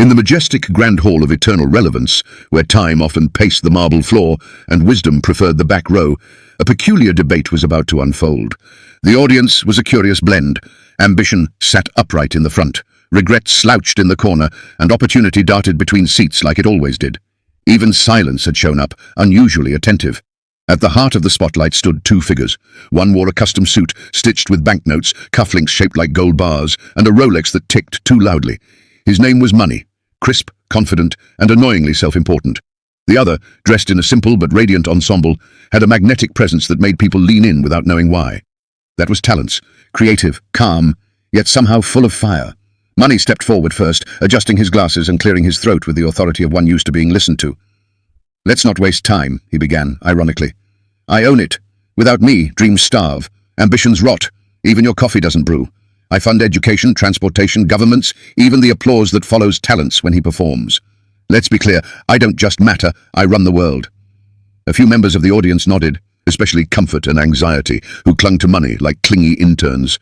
In the majestic grand hall of eternal relevance, where time often paced the marble floor and wisdom preferred the back row, a peculiar debate was about to unfold. The audience was a curious blend. Ambition sat upright in the front, regret slouched in the corner, and opportunity darted between seats like it always did. Even silence had shown up, unusually attentive. At the heart of the spotlight stood two figures. One wore a custom suit, stitched with banknotes, cufflinks shaped like gold bars, and a Rolex that ticked too loudly. His name was Money, crisp, confident, and annoyingly self-important. The other, dressed in a simple but radiant ensemble, had a magnetic presence that made people lean in without knowing why. That was Talents, creative, calm, yet somehow full of fire. Money stepped forward first, adjusting his glasses and clearing his throat with the authority of one used to being listened to. "Let's not waste time," he began, ironically. "I own it. Without me, dreams starve. Ambitions rot. Even your coffee doesn't brew. I fund education, transportation, governments, even the applause that follows Talents when he performs. Let's be clear, I don't just matter, I run the world." A few members of the audience nodded, especially Comfort and Anxiety, who clung to Money like clingy interns.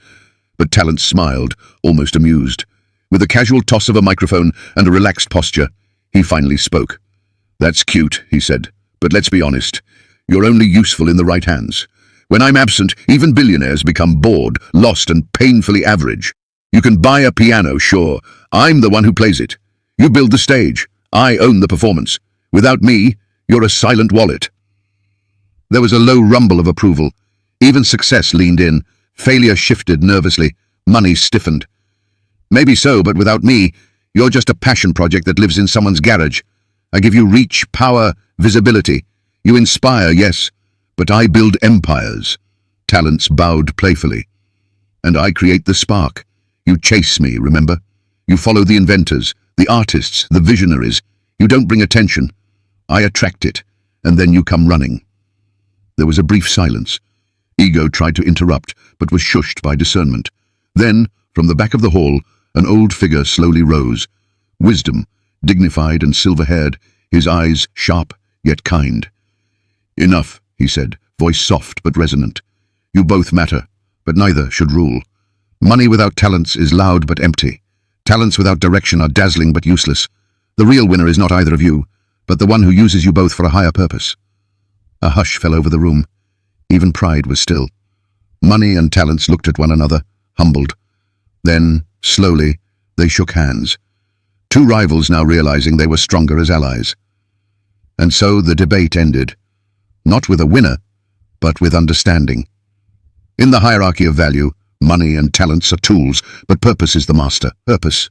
But Talents smiled, almost amused. With a casual toss of a microphone and a relaxed posture, he finally spoke. "That's cute," he said, "but let's be honest. You're only useful in the right hands. When I'm absent, even billionaires become bored, lost, and painfully average. You can buy a piano, sure. I'm the one who plays it. You build the stage. I own the performance. Without me, you're a silent wallet." There was a low rumble of approval. Even success leaned in. Failure shifted nervously. Money stiffened. "Maybe so, but without me, you're just a passion project that lives in someone's garage. I give you reach, power, visibility. You inspire, yes, but I build empires." Talents bowed playfully. "And I create the spark. You chase me, remember? You follow the inventors, the artists, the visionaries. You don't bring attention. I attract it, and then you come running." There was a brief silence. Ego tried to interrupt, but was shushed by discernment. Then, from the back of the hall, an old figure slowly rose. Wisdom, dignified and silver-haired, his eyes sharp yet kind. "Enough," he said, voice soft but resonant. "You both matter, but neither should rule. Money without talents is loud but empty. Talents without direction are dazzling but useless. The real winner is not either of you, but the one who uses you both for a higher purpose." A hush fell over the room. Even pride was still. Money and Talents looked at one another, humbled. Then, slowly, they shook hands. Two rivals now realizing they were stronger as allies. And so the debate ended. Not with a winner, but with understanding. In the hierarchy of value, money and talents are tools, but purpose is the master. Purpose